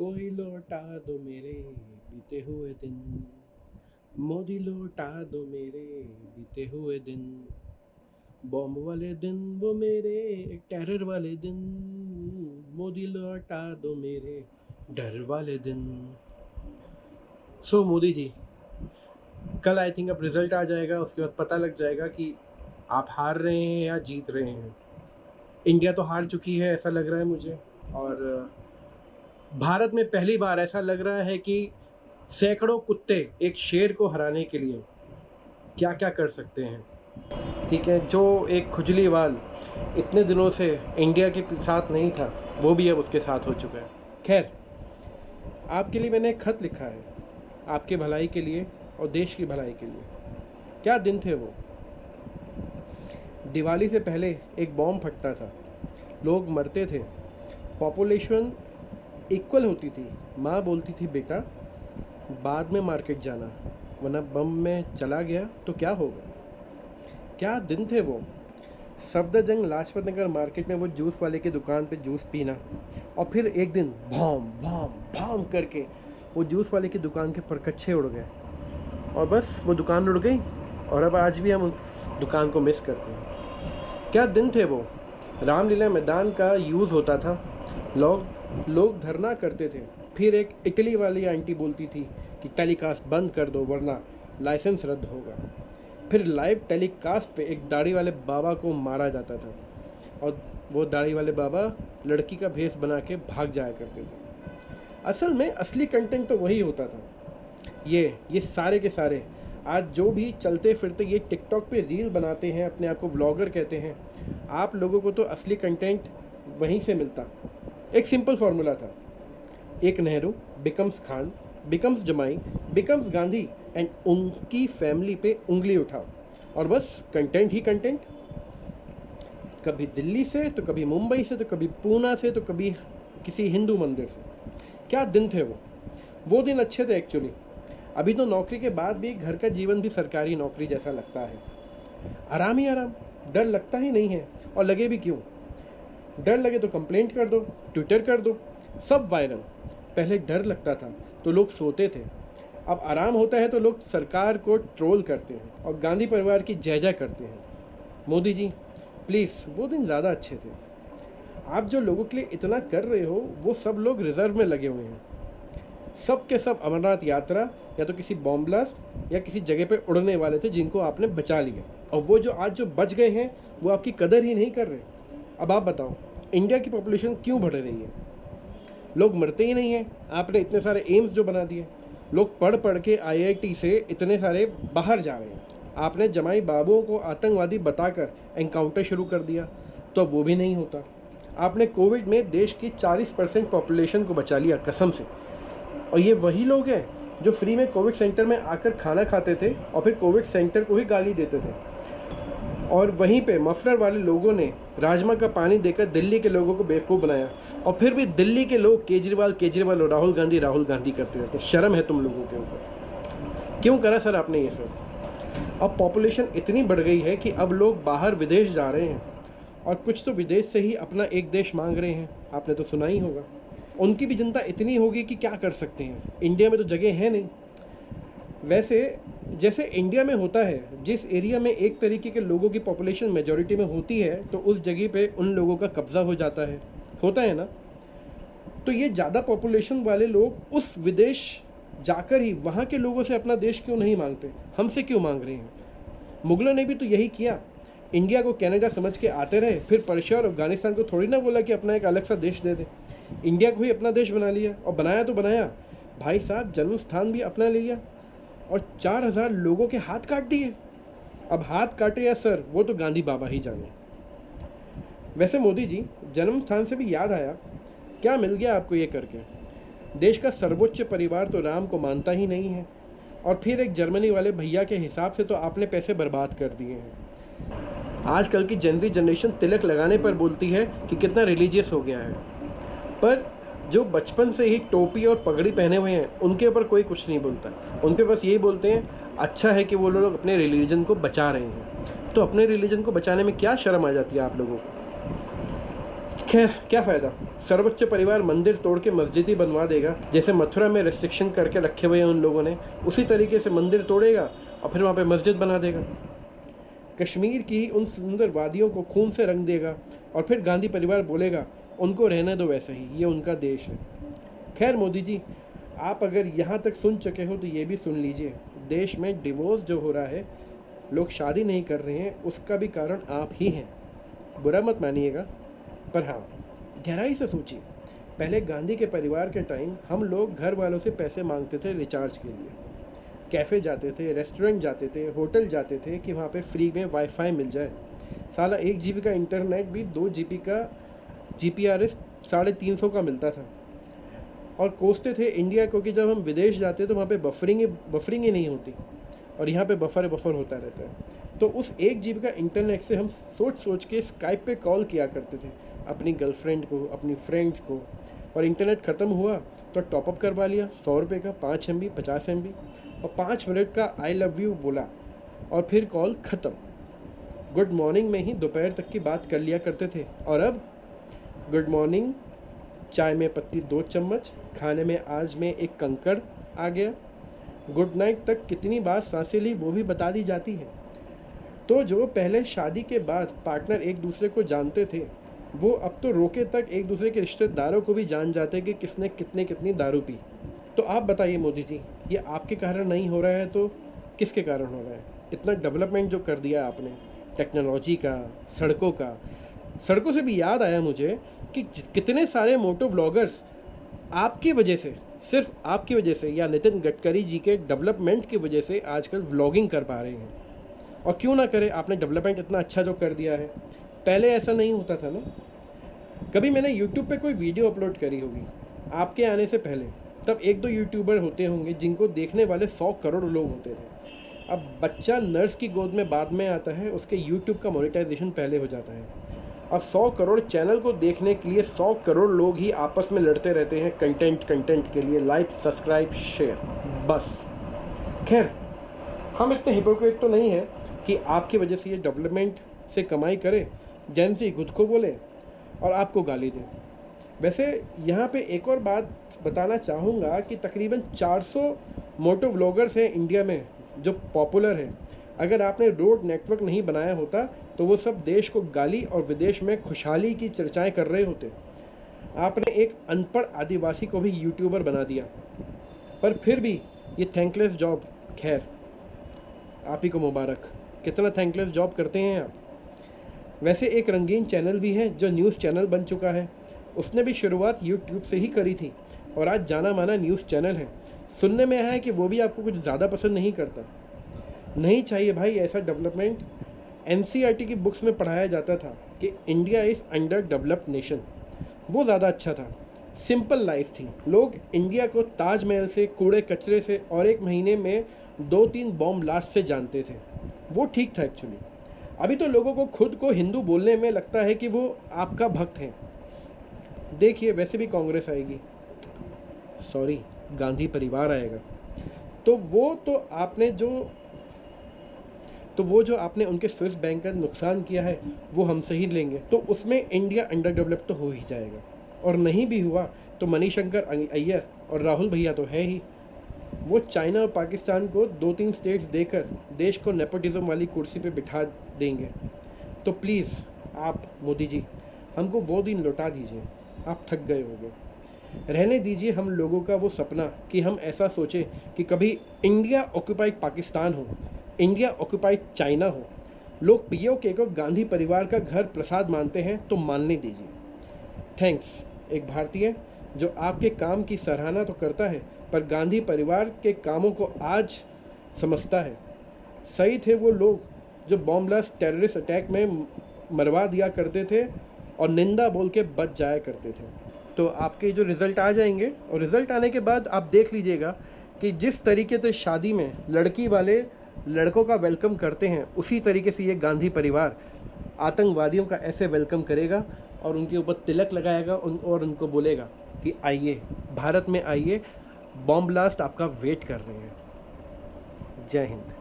कोई लौटा दो मेरे बीते हुए दिन, मोदी लौटा दो मेरे बीते हुए दिन, बॉम्ब वाले दिन वो मेरे टेरर वाले दिन, मोदी लौटा दो मेरे डर वाले दिन। मोदी जी, कल आई थिंक अब रिजल्ट आ जाएगा, उसके बाद पता लग जाएगा कि आप हार रहे हैं या जीत रहे हैं। इंडिया तो हार चुकी है ऐसा लग रहा है मुझे, और भारत में पहली बार ऐसा लग रहा है कि सैकड़ों कुत्ते एक शेर को हराने के लिए क्या क्या कर सकते हैं। ठीक है, जो एक खुजली वाल इतने दिनों से इंडिया के साथ नहीं था वो भी अब उसके साथ हो चुका है। खैर, आपके लिए मैंने एक खत लिखा है, आपके भलाई के लिए और देश की भलाई के लिए। क्या दिन थे वो। दिवाली से पहले एक बॉम्ब फटता था, लोग मरते थे, पॉपुलेशन इक्वल होती थी। माँ बोलती थी बेटा बाद में मार्केट जाना, वरना बम में चला गया तो क्या होगा। क्या दिन थे वो। सफदरजंग लाजपत नगर मार्केट में वो जूस वाले की दुकान पे जूस पीना, और फिर एक दिन भॉम भॉम भॉम करके वो जूस वाले की दुकान के परकच्छे उड़ गए और बस वो दुकान उड़ गई। और अब आज भी हम उस दुकान को मिस करते हैं। क्या दिन थे वो। रामलीला मैदान का यूज़ होता था, लोग धरना करते थे, फिर एक इटली वाली आंटी बोलती थी कि टेलीकास्ट बंद कर दो वरना लाइसेंस रद्द होगा। फिर लाइव टेलीकास्ट पे एक दाढ़ी वाले बाबा को मारा जाता था और वो दाढ़ी वाले बाबा लड़की का भेष बना के भाग जाया करते थे। असल में असली कंटेंट तो वही होता था। ये सारे के सारे आज जो भी चलते फिरते ये टिकटॉक पे रील बनाते हैं, अपने आप को व्लॉगर कहते हैं, आप लोगों को तो असली कंटेंट वहीं से मिलता। एक सिंपल फार्मूला था, एक नेहरू बिकम्स खान बिकम्स जमाई बिकम्स गांधी एंड उनकी फैमिली पे उंगली उठाओ और बस कंटेंट ही कंटेंट। कभी दिल्ली से तो कभी मुंबई से तो कभी पूना से तो कभी किसी हिंदू मंदिर से। क्या दिन थे वो दिन अच्छे थे एक्चुअली। अभी तो नौकरी के बाद भी घर का जीवन भी सरकारी नौकरी जैसा लगता है। आराम ही आराम, डर लगता ही नहीं है, और लगे भी क्यों। डर लगे तो कंप्लेंट कर दो, ट्विटर कर दो, सब वायरल। पहले डर लगता था तो लोग सोते थे, अब आराम होता है तो लोग सरकार को ट्रोल करते हैं और गांधी परिवार की जय जय करते हैं। मोदी जी प्लीज़, वो दिन ज़्यादा अच्छे थे। आप जो लोगों के लिए इतना कर रहे हो वो सब लोग रिजर्व में लगे हुए हैं, सब के सब अमरनाथ यात्रा या तो किसी बॉम्ब ब्लास्ट या किसी जगह पे उड़ने वाले थे जिनको आपने बचा लिया, और वो जो आज जो बच गए हैं वो आपकी कदर ही नहीं कर रहे। अब आप बताओ इंडिया की पॉपुलेशन क्यों बढ़ रही है। लोग मरते ही नहीं हैं। आपने इतने सारे एम्स जो बना दिए, लोग पढ़ पढ़ के आईआईटी से इतने सारे बाहर जा रहे हैं। आपने जमाई बाबुओं को आतंकवादी बताकर एनकाउंटर शुरू कर दिया, तो अब वो भी नहीं होता। आपने कोविड में देश की 40% पॉपुलेशन को बचा लिया कसम से, और ये वही लोग हैं जो फ्री में कोविड सेंटर में आकर खाना खाते थे और फिर कोविड सेंटर को ही गाली देते थे। और वहीं पे मफलर वाले लोगों ने राजमा का पानी देकर दिल्ली के लोगों को बेवकूफ़ बनाया, और फिर भी दिल्ली के लोग केजरीवाल और राहुल गांधी करते रहते। शर्म है तुम लोगों के ऊपर। क्यों करा सर आपने ये सब। अब पॉपुलेशन इतनी बढ़ गई है कि अब लोग बाहर विदेश जा रहे हैं, और कुछ तो विदेश से ही अपना एक देश मांग रहे हैं। आपने तो सुना ही होगा। उनकी भी जनता इतनी होगी कि क्या कर सकते हैं, इंडिया में तो जगह है नहीं। वैसे जैसे इंडिया में होता है, जिस एरिया में एक तरीके के लोगों की पॉपुलेशन मेजॉरिटी में होती है तो उस जगह पे उन लोगों का कब्जा हो जाता है, होता है ना। तो ये ज़्यादा पॉपुलेशन वाले लोग उस विदेश जाकर ही वहाँ के लोगों से अपना देश क्यों नहीं मांगते, हमसे क्यों मांग रहे हैं। मुगलों ने भी तो यही किया, इंडिया को कनाडा समझ के आते रहे, फिर पर्शिया और अफगानिस्तान को थोड़ी ना बोला कि अपना एक अलग सा देश दे दे। इंडिया को ही अपना देश बना लिया, और बनाया तो बनाया भाई साहब, जन्म स्थान भी अपना ले लिया और 4000 लोगों के हाथ काट दिए। अब हाथ काटे या सर, वो तो गांधी बाबा ही जाने। वैसे मोदी जी, जन्म स्थान से भी याद आया, क्या मिल गया आपको ये करके। देश का सर्वोच्च परिवार तो राम को मानता ही नहीं है, और फिर एक जर्मनी वाले भैया के हिसाब से तो आपने पैसे बर्बाद कर दिए हैं। आजकल की जेनजी जनरेशन तिलक लगाने पर बोलती है कि कितना रिलीजियस हो गया है, पर जो बचपन से ही टोपी और पगड़ी पहने हुए हैं उनके ऊपर कोई कुछ नहीं बोलता। उनके पास यही बोलते हैं अच्छा है कि वो लोग अपने रिलीजन को बचा रहे हैं। तो अपने रिलीजन को बचाने में क्या शर्म आ जाती है आप लोगों को। खैर क्या फ़ायदा, सर्वोच्च परिवार मंदिर तोड़ के मस्जिद ही बनवा देगा। जैसे मथुरा में रिस्ट्रिक्शन करके रखे हुए हैं उन लोगों ने, उसी तरीके से मंदिर तोड़ेगा और फिर वहाँ पे मस्जिद बना देगा। कश्मीर की उन सुंदर वादियों को खून से रंग देगा और फिर गांधी परिवार बोलेगा उनको रहने दो वैसे ही, ये उनका देश है। खैर मोदी जी, आप अगर यहाँ तक सुन चुके हो तो ये भी सुन लीजिए, देश में डिवोर्स जो हो रहा है, लोग शादी नहीं कर रहे हैं, उसका भी कारण आप ही हैं। बुरा मत मानिएगा, पर हाँ, गहराई से सोचिए। पहले गांधी के परिवार के टाइम हम लोग घर वालों से पैसे मांगते थे रिचार्ज के लिए, कैफ़े जाते थे, रेस्टोरेंट जाते थे, होटल जाते थे कि वहाँ पे फ्री में वाईफाई मिल जाए। साला 1 GB का इंटरनेट भी 2 GB का GPRS 350 का मिलता था। और कोसते थे इंडिया को कि जब हम विदेश जाते तो वहाँ पे बफरिंग ही नहीं होती, और यहाँ पे बफर होता रहता है। तो उस 1 GB का इंटरनेट से हम सोच के स्काइप पे कॉल किया करते थे अपनी गर्लफ्रेंड को, अपनी फ्रेंड्स को, और इंटरनेट ख़त्म हुआ तो टॉपअप करवा लिया 100 रुपये का, 5 MB 50 MB, और 5 मिनट का आई लव यू बोला और फिर कॉल ख़त्म। गुड मॉर्निंग में ही दोपहर तक की बात कर लिया करते थे। और अब गुड मॉर्निंग, चाय में पत्ती 2 चम्मच, खाने में आज में एक कंकड़ आ गया, गुड नाइट तक कितनी बार सांसें ली वो भी बता दी जाती है। तो जो पहले शादी के बाद पार्टनर एक दूसरे को जानते थे, वो अब तो रोके तक एक दूसरे के रिश्तेदारों को भी जान जाते कि किसने कितनी दारू पी। तो आप बताइए मोदी जी, ये आपके कारण नहीं हो रहा है तो किसके कारण हो रहा है? इतना डेवलपमेंट जो कर दिया आपने, टेक्नोलॉजी का, सड़कों का। सड़कों से भी याद आया मुझे कि कितने सारे मोटो व्लॉगर्स आपकी वजह से, सिर्फ आपकी वजह से या नितिन गडकरी जी के डेवलपमेंट की वजह से आजकल व्लॉगिंग कर पा रहे हैं। और क्यों ना करे, आपने डेवलपमेंट इतना अच्छा जो कर दिया है। पहले ऐसा नहीं होता था ना। कभी मैंने यूट्यूब पे कोई वीडियो अपलोड करी होगी आपके आने से पहले, तब 1-2 यूट्यूबर होते होंगे जिनको देखने वाले 100 करोड़ लोग होते थे। अब बच्चा नर्स की गोद में बाद में आता है, उसके यूट्यूब का मोनेटाइजेशन पहले हो जाता है। अब 100 करोड़ चैनल को देखने के लिए 100 करोड़ लोग ही आपस में लड़ते रहते हैं कंटेंट के लिए, लाइक, सब्सक्राइब, शेयर, बस। खैर, हम इतने हिपोक्रेट तो नहीं हैं कि आपकी वजह से ये डेवलपमेंट से कमाई करे, जैन सी खुद को बोले और आपको गाली दें। वैसे यहाँ पे एक और बात बताना चाहूँगा कि तकरीबन 400 मोटो व्लॉगर्स हैं इंडिया में जो पॉपुलर हैं। अगर आपने रोड नेटवर्क नहीं बनाया होता तो वो सब देश को गाली और विदेश में खुशहाली की चर्चाएं कर रहे होते। आपने एक अनपढ़ आदिवासी को भी यूट्यूबर बना दिया, पर फिर भी ये थैंकलेस जॉब। खैर, आप ही को मुबारक, कितना थैंकलेस जॉब करते हैं आप। वैसे एक रंगीन चैनल भी है जो न्यूज़ चैनल बन चुका है, उसने भी शुरुआत यूट्यूब से ही करी थी और आज जाना माना न्यूज़ चैनल है। सुनने में आया है कि वो भी आपको कुछ ज़्यादा पसंद नहीं करता। नहीं चाहिए भाई ऐसा डेवलपमेंट। NCERT की बुक्स में पढ़ाया जाता था कि India is under developed nation, वो ज़्यादा अच्छा था। सिंपल लाइफ थी, लोग इंडिया को ताजमहल से, कूड़े कचरे से और 1 महीने में 2-3 बॉम्ब ब्लास्ट से जानते थे। वो ठीक था एक्चुअली। अभी तो लोगों को खुद को हिंदू बोलने में लगता है कि वो आपका भक्त हैं। देखिए, वैसे भी कांग्रेस आएगी, सॉरी, गांधी परिवार आएगा, तो वो जो आपने उनके स्विस बैंक का नुकसान किया है वो हमसे ही लेंगे, तो उसमें इंडिया अंडर डेवलप तो हो ही जाएगा। और नहीं भी हुआ तो मणिशंकर अय्यर और राहुल भैया तो है ही, वो चाइना और पाकिस्तान को 2-3 स्टेट्स देकर देश को नेपोटिज्म वाली कुर्सी पे बिठा देंगे। तो प्लीज़ आप मोदी जी हमको वो दिन लौटा दीजिए, आप थक गए होंगे। रहने दीजिए हम लोगों का वो सपना कि हम ऐसा सोचें कि कभी इंडिया ऑक्यूपाइड पाकिस्तान हो, इंडिया ऑक्यूपाइड चाइना हो। लोग POK को गांधी परिवार का घर प्रसाद मानते हैं तो मानने दीजिए। थैंक्स, एक भारतीय जो आपके काम की सराहना तो करता है पर गांधी परिवार के कामों को आज समझता है। सही थे वो लोग जो बॉम्ब ब्लास्ट टेररिस्ट अटैक में मरवा दिया करते थे और निंदा बोल के बच जाया करते थे। तो आपके जो रिज़ल्ट आ जाएंगे और रिज़ल्ट आने के बाद आप देख लीजिएगा कि जिस तरीके से शादी में लड़की वाले लड़कों का वेलकम करते हैं, उसी तरीके से ये गांधी परिवार आतंकवादियों का ऐसे वेलकम करेगा और उनके ऊपर तिलक लगाएगा और उनको बोलेगा कि आइए, भारत में आइए, बॉम्ब ब्लास्ट आपका वेट कर रहे हैं। जय हिंद।